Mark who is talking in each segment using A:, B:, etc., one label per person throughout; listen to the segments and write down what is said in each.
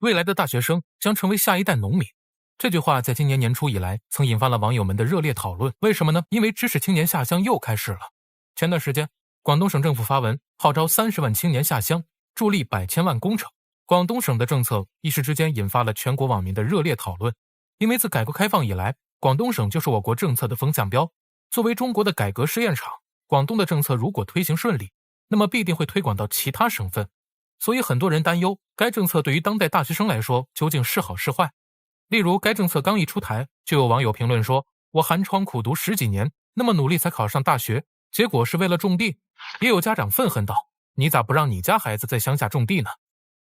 A: 未来的大学生将成为下一代农民。这句话在今年年初以来曾引发了网友们的热烈讨论。为什么呢？因为知识青年下乡又开始了。前段时间，广东省政府发文号召30万青年下乡，助力百千万工程。广东省的政策一时之间引发了全国网民的热烈讨论。因为自改革开放以来，广东省就是我国政策的风向标。作为中国的改革试验场，广东的政策如果推行顺利，那么必定会推广到其他省份。所以很多人担忧，该政策对于当代大学生来说究竟是好是坏。例如，该政策刚一出台，就有网友评论说，我寒窗苦读10几年，那么努力才考上大学，结果是为了种地。也有家长愤恨道，你咋不让你家孩子在乡下种地呢？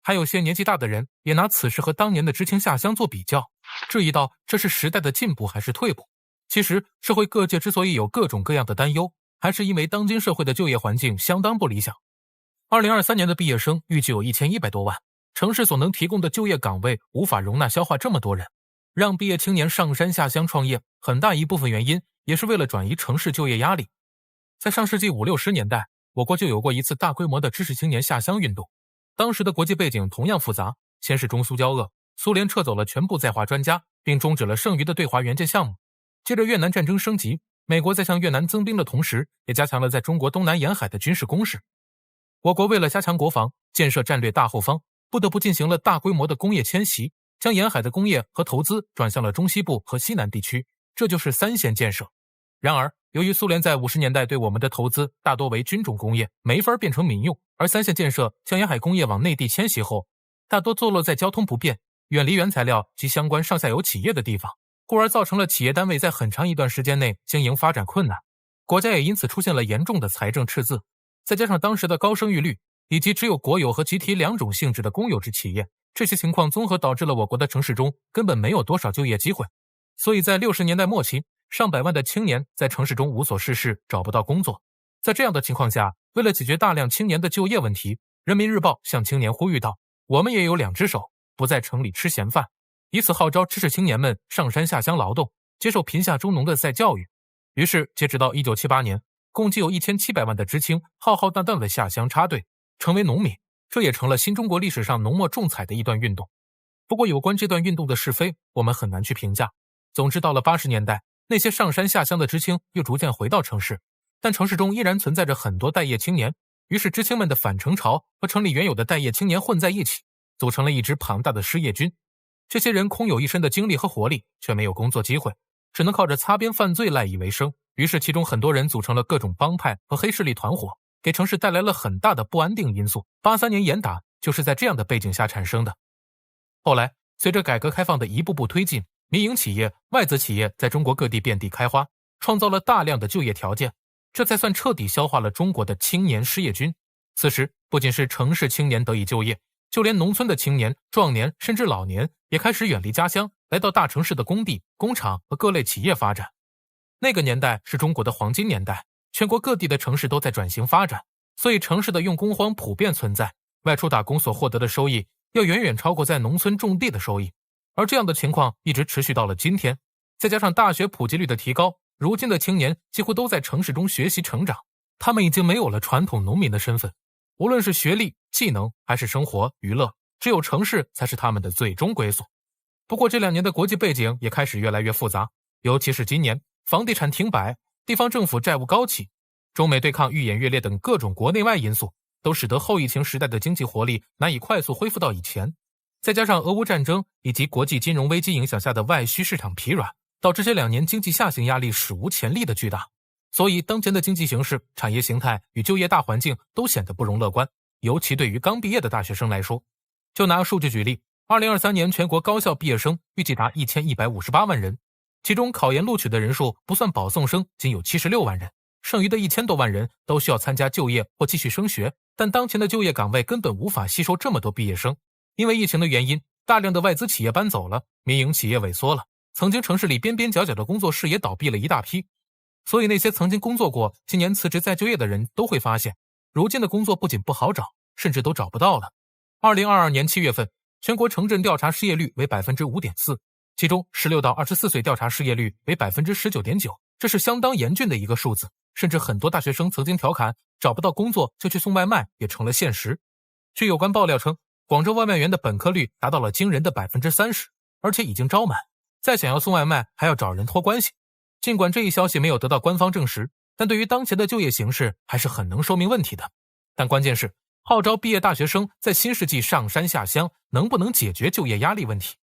A: 还有些年纪大的人也拿此事和当年的知青下乡做比较，质疑到这是时代的进步还是退步。其实社会各界之所以有各种各样的担忧，还是因为当今社会的就业环境相当不理想。2023年的毕业生预计有1100多万，城市所能提供的就业岗位无法容纳消化这么多人，让毕业青年上山下乡创业，很大一部分原因也是为了转移城市就业压力。在上世纪50、60年代，我国就有过一次大规模的知识青年下乡运动。当时的国际背景同样复杂，先是中苏交恶，苏联撤走了全部在华专家，并终止了剩余的对华援建项目。接着越南战争升级，美国在向越南增兵的同时，也加强了在中国东南沿海的军事攻势。我国为了加强国防，建设战略大后方，不得不进行了大规模的工业迁徙，将沿海的工业和投资转向了中西部和西南地区，这就是三线建设。然而，由于苏联在50年代对我们的投资大多为军种工业，没法变成民用，而三线建设将沿海工业往内地迁徙后，大多坐落在交通不便、远离原材料及相关上下游企业的地方，故而造成了企业单位在很长一段时间内经营发展困难，国家也因此出现了严重的财政赤字。再加上当时的高生育率，以及只有国有和集体两种性质的公有制企业，这些情况综合导致了我国的城市中根本没有多少就业机会。所以在60年代末期，上百万的青年在城市中无所事事，找不到工作。在这样的情况下，为了解决大量青年的就业问题，人民日报向青年呼吁道，我们也有2只手，不在城里吃闲饭，以此号召知识青年们上山下乡劳动，接受贫下中农的再教育。于是截止到1978年，共计有1700万的知青浩浩荡荡的下乡插队，成为农民，这也成了新中国历史上浓墨重彩的一段运动。不过有关这段运动的是非，我们很难去评价。总之到了80年代，那些上山下乡的知青又逐渐回到城市，但城市中依然存在着很多待业青年，于是知青们的返城潮和城里原有的待业青年混在一起，组成了一支庞大的失业军。这些人空有一身的精力和活力，却没有工作机会，只能靠着擦边犯罪赖以为生。于是其中很多人组成了各种帮派和黑势力团伙，给城市带来了很大的不安定因素。83年严打就是在这样的背景下产生的。后来随着改革开放的一步步推进，民营企业、外资企业在中国各地遍地开花，创造了大量的就业条件，这才算彻底消化了中国的青年失业军。此时不仅是城市青年得以就业，就连农村的青年、壮年甚至老年也开始远离家乡，来到大城市的工地、工厂和各类企业发展。那个年代是中国的黄金年代，全国各地的城市都在转型发展，所以城市的用工荒普遍存在，外出打工所获得的收益要远远超过在农村种地的收益。而这样的情况一直持续到了今天，再加上大学普及率的提高，如今的青年几乎都在城市中学习成长，他们已经没有了传统农民的身份，无论是学历、技能还是生活、娱乐，只有城市才是他们的最终归宿。不过这2年的国际背景也开始越来越复杂，尤其是今年房地产停摆，地方政府债务高企，中美对抗愈演愈烈等各种国内外因素，都使得后疫情时代的经济活力难以快速恢复到以前。再加上俄乌战争以及国际金融危机影响下的外需市场疲软，导致这2年经济下行压力史无前例的巨大。所以当前的经济形势、产业形态与就业大环境都显得不容乐观，尤其对于刚毕业的大学生来说。就拿数据举例，2023年全国高校毕业生预计达1158万人，其中考研录取的人数不算保送生仅有76万人，剩余的1000多万人都需要参加就业或继续升学，但当前的就业岗位根本无法吸收这么多毕业生。因为疫情的原因，大量的外资企业搬走了，民营企业萎缩了，曾经城市里边边角角的工作室也倒闭了一大批。所以那些曾经工作过、今年辞职再就业的人都会发现，如今的工作不仅不好找，甚至都找不到了。2022年7月份，全国城镇调查失业率为 5.4%， 其中16到24岁调查失业率为 19.9%， 这是相当严峻的一个数字，甚至很多大学生曾经调侃找不到工作就去送外卖也成了现实。据有关爆料称，广州外卖员的本科率达到了惊人的 30%， 而且已经招满，再想要送外卖还要找人托关系。尽管这一消息没有得到官方证实，但对于当前的就业形势还是很能说明问题的。但关键是，号召毕业大学生在新世纪上山下乡，能不能解决就业压力问题？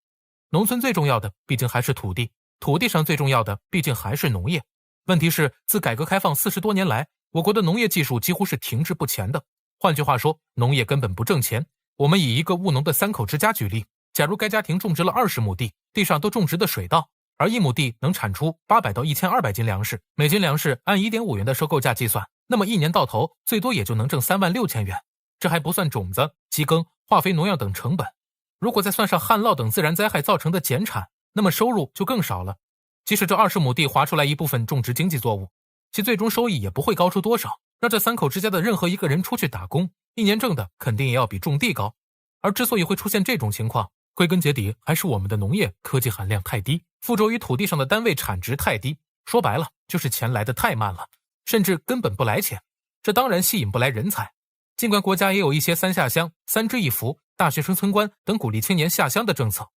A: 农村最重要的毕竟还是土地，土地上最重要的毕竟还是农业。问题是，自改革开放40多年来，我国的农业技术几乎是停滞不前的。换句话说，农业根本不挣钱。我们以一个务农的3口之家举例，假如该家庭种植了20亩地，地上都种植的水稻，而1亩地能产出800到1200斤粮食，每斤粮食按 1.5 元的收购价计算，那么一年到头最多也就能挣36000元。这还不算种子、机耕、化肥、农药等成本。如果再算上旱涝等自然灾害造成的减产，那么收入就更少了。即使这20亩地划出来一部分种植经济作物，其最终收益也不会高出多少。让这3口之家的任何一个人出去打工，一年挣的肯定也要比种地高。而之所以会出现这种情况，归根结底还是我们的农业科技含量太低，附着于土地上的单位产值太低，说白了就是钱来得太慢了，甚至根本不来钱。这当然吸引不来人才。尽管国家也有一些3下乡、3支1扶、大学生村官等鼓励青年下乡的政策，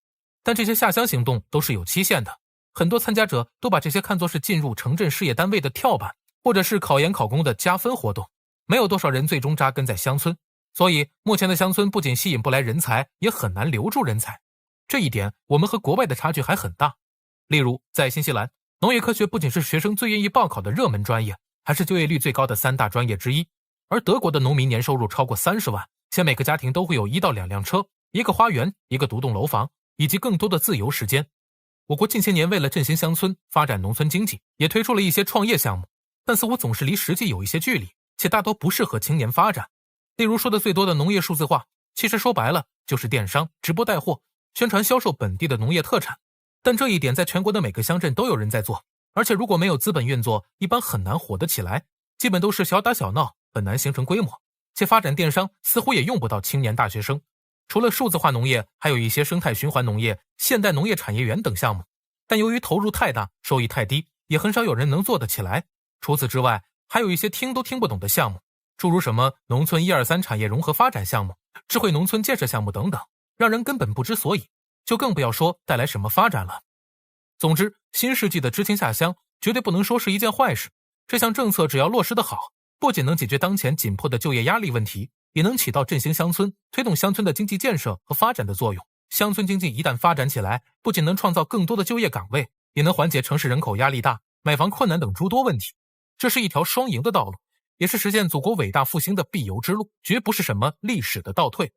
A: 但这些下乡行动都是有期限的。很多参加者都把这些看作是进入城镇事业单位的跳板，或者是考研考公的加分活动，没有多少人最终扎根在乡村。所以目前的乡村不仅吸引不来人才，也很难留住人才。这一点我们和国外的差距还很大。例如在新西兰，农业科学不仅是学生最愿意报考的热门专业，还是就业率最高的3大专业之一。而德国的农民年收入超过30万，且每个家庭都会有1到2辆车，一个花园，一个独栋楼房，以及更多的自由时间。我国近些年为了振兴乡村、发展农村经济，也推出了一些创业项目，但似乎总是离实际有一些距离，且大多不适合青年发展。例如说的最多的农业数字化，其实说白了就是电商、直播带货，宣传销售本地的农业特产。但这一点在全国的每个乡镇都有人在做，而且如果没有资本运作，一般很难火得起来，基本都是小打小闹，很难形成规模。且发展电商似乎也用不到青年大学生。除了数字化农业，还有一些生态循环农业、现代农业产业园等项目，但由于投入太大，收益太低，也很少有人能做得起来。除此之外，还有一些听都听不懂的项目，诸如什么农村123产业融合发展项目、智慧农村建设项目等等，让人根本不知所以，就更不要说带来什么发展了。总之，新世纪的知青下乡绝对不能说是一件坏事。这项政策只要落实得好，不仅能解决当前紧迫的就业压力问题，也能起到振兴乡村、推动乡村的经济建设和发展的作用。乡村经济一旦发展起来，不仅能创造更多的就业岗位，也能缓解城市人口压力大、买房困难等诸多问题。这是一条双赢的道路，也是实现祖国伟大复兴的必由之路，绝不是什么历史的倒退。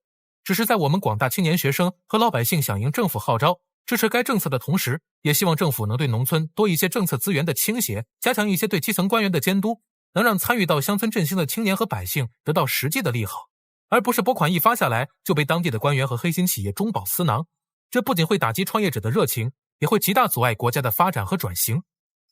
A: 只是在我们广大青年学生和老百姓响应政府号召，支持该政策的同时，也希望政府能对农村多一些政策资源的倾斜，加强一些对基层官员的监督，能让参与到乡村振兴的青年和百姓得到实际的利好，而不是拨款一发下来就被当地的官员和黑心企业中饱私囊。这不仅会打击创业者的热情，也会极大阻碍国家的发展和转型。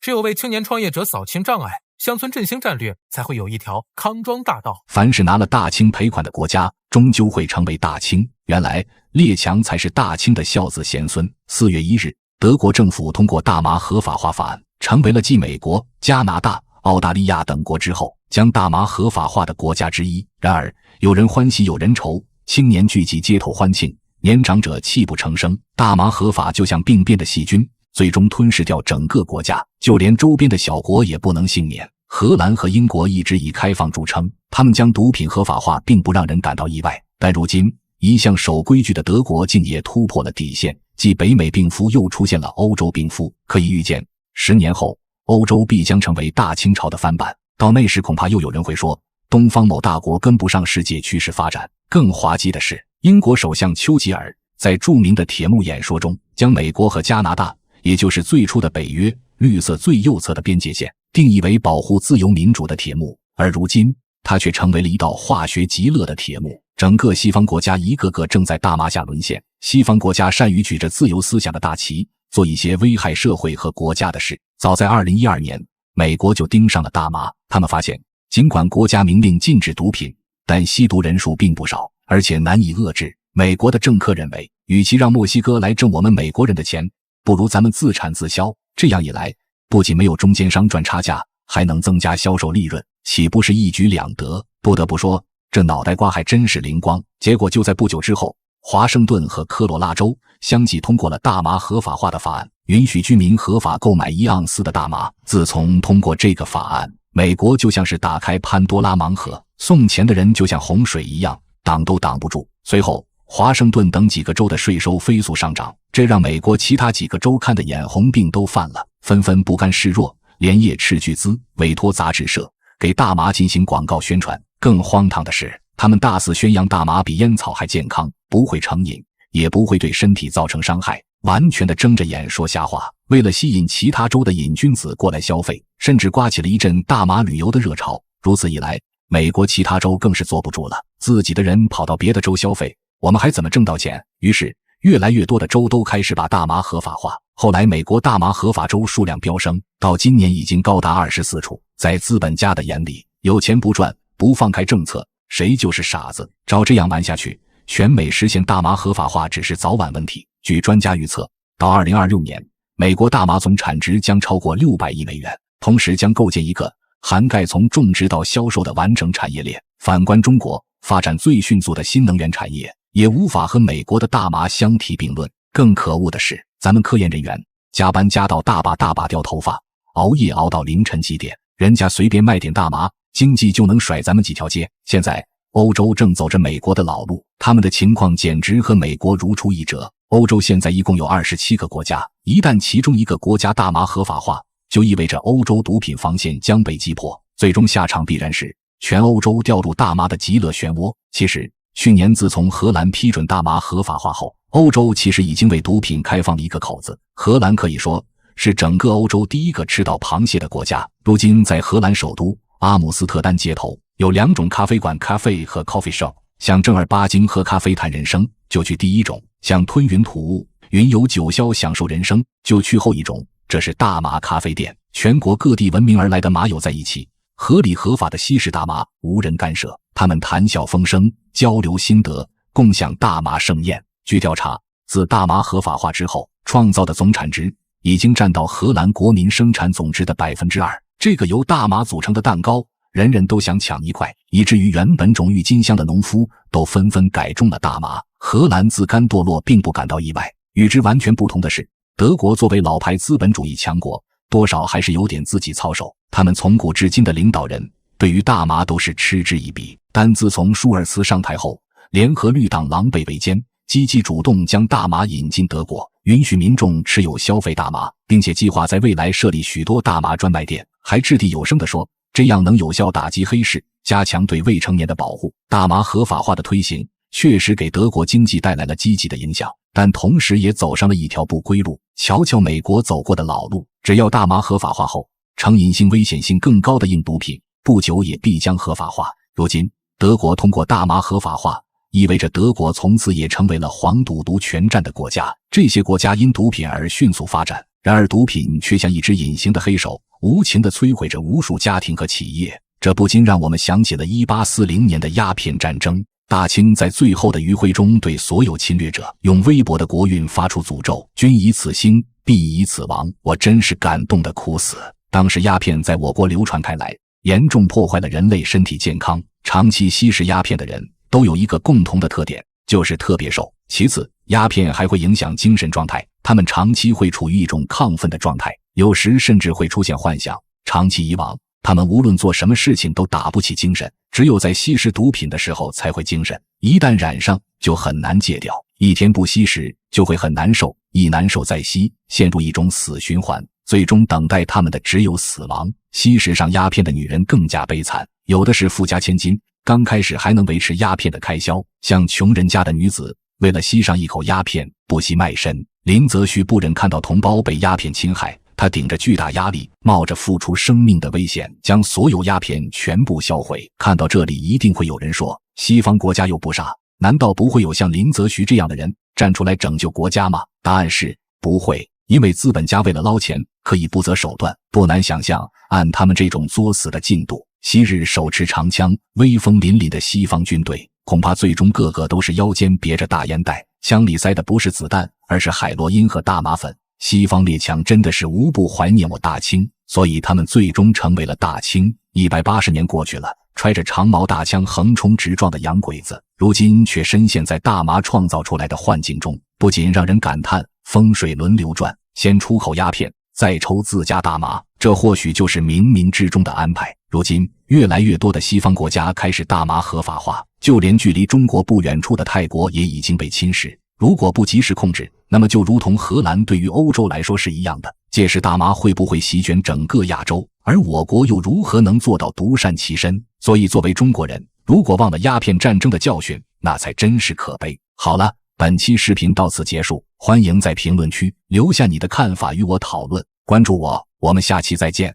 A: 只有为青年创业者扫清障碍，乡村振兴战略才会有一条康庄大道。
B: 凡是拿了大清赔款的国家，终究会成为大清。原来列强才是大清的孝子贤孙。4月1日，德国政府通过大麻合法化法案，成为了继美国、加拿大、澳大利亚等国之后将大麻合法化的国家之一。然而有人欢喜有人愁，青年聚集街头欢庆，年长者泣不成声。大麻合法就像病变的细菌，最终吞噬掉整个国家，就连周边的小国也不能幸免。荷兰和英国一直以开放著称，他们将毒品合法化并不让人感到意外。但如今一向守规矩的德国竟也突破了底线，继北美病夫又出现了欧洲病夫。可以预见10年后欧洲必将成为大清朝的翻版，到那时恐怕又有人会说东方某大国跟不上世界趋势发展。更滑稽的是，英国首相丘吉尔在著名的铁幕演说中，将美国和加拿大，也就是最初的北约绿色最右侧的边界线，定义为保护自由民主的铁幕，而如今它却成为了一道化学极乐的铁幕。整个西方国家一个个正在大麻下沦陷，西方国家善于举着自由思想的大旗，做一些危害社会和国家的事。早在2012年，美国就盯上了大麻，他们发现尽管国家明令禁止毒品，但吸毒人数并不少，而且难以遏制。美国的政客认为，与其让墨西哥来挣我们美国人的钱，不如咱们自产自销，这样一来，不仅没有中间商赚差价，还能增加销售利润，岂不是一举两得？不得不说，这脑袋瓜还真是灵光。结果就在不久之后，华盛顿和科罗拉州相继通过了大麻合法化的法案，允许居民合法购买1盎司的大麻。自从通过这个法案，美国就像是打开潘多拉盲盒，送钱的人就像洪水一样，挡都挡不住。随后，华盛顿等几个州的税收飞速上涨，这让美国其他几个州看得眼红病都犯了，纷纷不甘示弱，连夜斥巨资委托杂志社给大麻进行广告宣传。更荒唐的是，他们大肆宣扬大麻比烟草还健康，不会成瘾，也不会对身体造成伤害，完全的睁着眼说瞎话。为了吸引其他州的瘾君子过来消费，甚至刮起了一阵大麻旅游的热潮。如此一来，美国其他州更是坐不住了，自己的人跑到别的州消费，我们还怎么挣到钱？于是越来越多的州都开始把大麻合法化。后来美国大麻合法州数量飙升，到今年已经高达24处。在资本家的眼里，有钱不赚，不放开政策，谁就是傻子。照这样玩下去，全美实现大麻合法化只是早晚问题。据专家预测，到2026年，美国大麻总产值将超过600亿美元，同时将构建一个涵盖从种植到销售的完整产业链。反观中国，发展最迅速的新能源产业也无法和美国的大麻相提并论。更可恶的是，咱们科研人员加班加到大把掉头发，熬夜熬到凌晨几点，人家随便卖点大麻，经济就能甩咱们几条街。现在欧洲正走着美国的老路，他们的情况简直和美国如出一辙。欧洲现在一共有27个国家，一旦其中一个国家大麻合法化，就意味着欧洲毒品防线将被击破，最终下场必然是全欧洲掉入大麻的极乐漩涡。其实去年自从荷兰批准大麻合法化后，欧洲其实已经为毒品开放了一个口子。荷兰可以说是整个欧洲第一个吃到螃蟹的国家。如今在荷兰首都阿姆斯特丹街头有2种咖啡馆，咖啡和 coffee shop， 想正儿八经喝咖啡谈人生就去第一种，想吞云吐雾云游九霄享受人生就去后一种，这是大麻咖啡店。全国各地闻名而来的麻友在一起合理合法的吸食大麻，无人干涉，他们谈笑风生，交流心得，共享大麻盛宴。据调查，自大麻合法化之后，创造的总产值已经占到荷兰国民生产总值的 2%。 这个由大麻组成的蛋糕，人人都想抢一块，以至于原本种郁金香的农夫都纷纷改种了大麻。荷兰自甘堕落并不感到意外。与之完全不同的是，德国作为老牌资本主义强国，多少还是有点自己操守。他们从古至今的领导人对于大麻都是嗤之以鼻，但自从舒尔茨上台后，联合绿党狼狈为奸，积极主动将大麻引进德国，允许民众持有消费大麻，并且计划在未来设立许多大麻专卖店，还掷地有声地说，这样能有效打击黑市，加强对未成年的保护。大麻合法化的推行确实给德国经济带来了积极的影响，但同时也走上了一条不归路。瞧瞧美国走过的老路，只要大麻合法化后，成瘾性危险性更高的硬毒品不久也必将合法化。如今德国通过大麻合法化，意味着德国从此也成为了黄赌毒全占的国家。这些国家因毒品而迅速发展，然而毒品却像一只隐形的黑手，无情地摧毁着无数家庭和企业。这不禁让我们想起了1840年的鸦片战争。大清在最后的余晖中对所有侵略者用微薄的国运发出诅咒，君以此兴，必以此亡。我真是感动得哭死。当时鸦片在我国流传开来，严重破坏了人类身体健康。长期吸食鸦片的人都有一个共同的特点，就是特别瘦。其次，鸦片还会影响精神状态，他们长期会处于一种亢奋的状态，有时甚至会出现幻想。长期以往，他们无论做什么事情都打不起精神，只有在吸食毒品的时候才会精神，一旦染上就很难戒掉。一天不吸食就会很难受，一难受再吸，陷入一种死循环，最终等待他们的只有死亡。吸食上鸦片的女人更加悲惨，有的是富家千金，刚开始还能维持鸦片的开销，像穷人家的女子为了吸上一口鸦片不惜卖身。林则徐不忍看到同胞被鸦片侵害，他顶着巨大压力，冒着付出生命的危险，将所有鸦片全部销毁。看到这里，一定会有人说，西方国家又不傻，难道不会有像林则徐这样的人站出来拯救国家吗？答案是不会，因为资本家为了捞钱可以不择手段。不难想象，按他们这种作死的进度，昔日手持长枪威风凛凛的西方军队，恐怕最终个个都是腰间别着大烟袋，枪里塞的不是子弹，而是海洛因和大麻粉。西方列强真的是无不怀念我大清，所以他们最终成为了大清。180年过去了，揣着长矛大枪横冲直撞的洋鬼子，如今却深陷在大麻创造出来的幻境中，不仅让人感叹风水轮流转，先出口鸦片，再抽自家大麻，这或许就是冥冥之中的安排。如今越来越多的西方国家开始大麻合法化，就连距离中国不远处的泰国也已经被侵蚀。如果不及时控制，那么就如同荷兰对于欧洲来说是一样的。届时大麻会不会席卷整个亚洲？而我国又如何能做到独善其身？所以作为中国人，如果忘了鸦片战争的教训，那才真是可悲。好了，本期视频到此结束，欢迎在评论区留下你的看法与我讨论，关注我，我们下期再见。